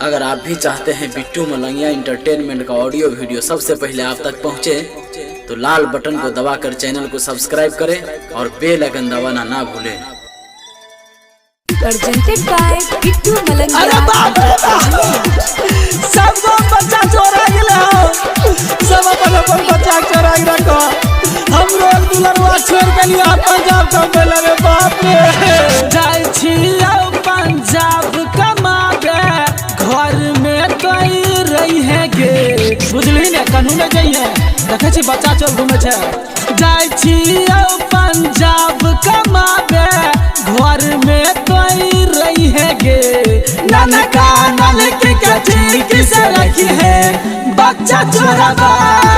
अगर आप भी चाहते हैं बिट्टू मलंगिया एंटरटेनमेंट का ऑडियो वीडियो सबसे पहले आप तक पहुंचे, तो लाल बटन को दबाकर चैनल को सब्सक्राइब करें और बेल आइकन दबाना ना भूलें। Presented by Bittu Malangia. अरे बाप रे बाप, सबको बच्चा चोरा गेले हो, सब अपन बच्चा चोरा के रखो। हम रोज दुलरवा छोड़ के लिया पंजाब का बोले रे बाप रे। जाय छिया पंजाब कमाबे, घर में कोई रही है गे, बुझली ने कानून जाइए देखे छी बच्चा चोर घूमे छे। जाय छिया पंजाब कमाबे, घर में कोई रही है गे, ननका नलकी के ठीक से रखी है, बच्चा चोराबा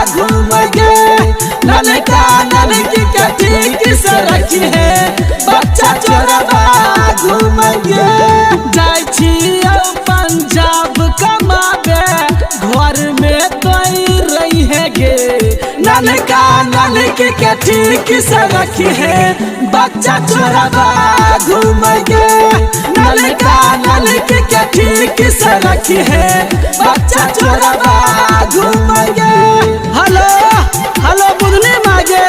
घूम गे, ननका नलकी के ठीक से रखी है, बच्चा चोराबा घूम गे। जाय छिया पंजाब कमाबे, घर में कोई रही है गे, ननका नलकी के ठीक से रखी है, बच्चा चोराबा घूम गे, नलका नलकी के ठीक से रखी है, बच्चा चोराबा घूम गे। हेलो हेलो बुधनी मागे,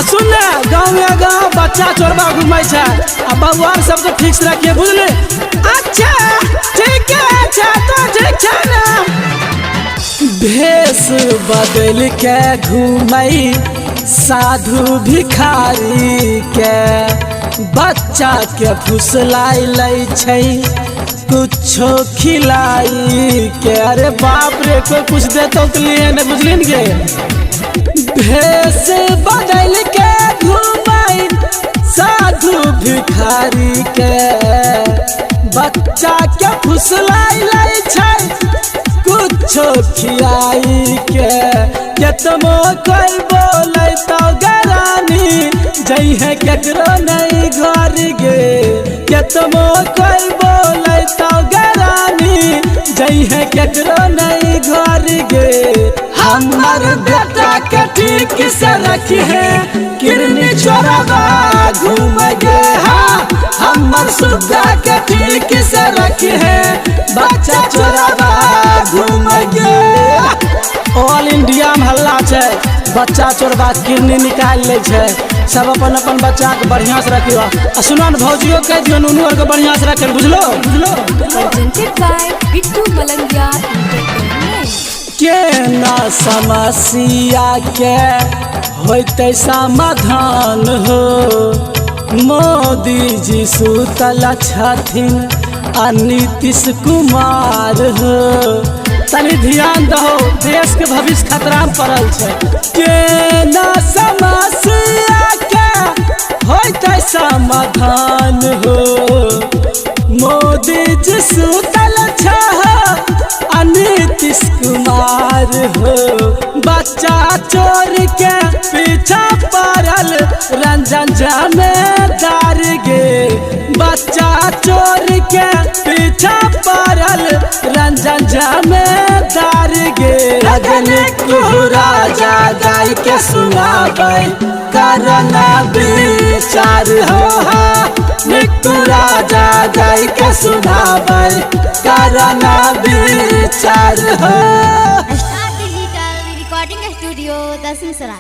सुन गाँव में गाँव बच्चा चोरबा घूमे छे, आ बउआ सबके ठीक से रखिए बुझली। अच्छा ठीक है, अच्छा तो ठीक है ना। भेष बदल के घूमई साधु भिखारी के, बच्चा के फुसलाई लै छै कुछो खिलाई के। अरे बाप रे, कोई कुछ देतो के लिए न बुझलिन गे। भेष बदल के घूमई साधु भिखारी के, बच्चा के फुसलाई लै छै कुछो खियाई के। केतनो कोई बोले तो गरानी जई है केकरो नहीं घर गे, केतनो कोई बोले तो गरानी जई है केकरो नहीं घर गे। हमर बेटा के ठीक से रखी है, किरनी चोराबा घूम गे। हाँ हमर सुग्गा के ठीक से रखी है, बच्चा चोराबा घूम गे। ऑल इंडिया में हल्ला छे, बच्चा चोरबा किरनी निकाल ले छे। सब अपन अपन बच्चा के बढ़िया से रखियो। सुनो न भौजियो कह दियो नुनू और के बढ़िया से रखे, बुझलो बुझलो। Presented by Bittu Malangiya entertainment. के ना समस्या के होते समाधान हो, मोदी जी सुतल छथिन आ नीतीश कुमार हो। तनी ध्यान दहो, देश के भविष्य खतरा में पड़ल छे। के ना समस्या के होते समाधान हो, मोदी जी सुतल छ नीतीश कुमार हो। बच्चा चोर के पीछा पड़ल रंजन जमेदार गे, बच्चा चोर के पीछा पड़ल रंजन जमेदार गे। अगले राजा गाय के सुनाबै करना विचार हो, निकू राजा गाय के सुनाबै करना विचार हो। Star digital recording studio दसिंसरा।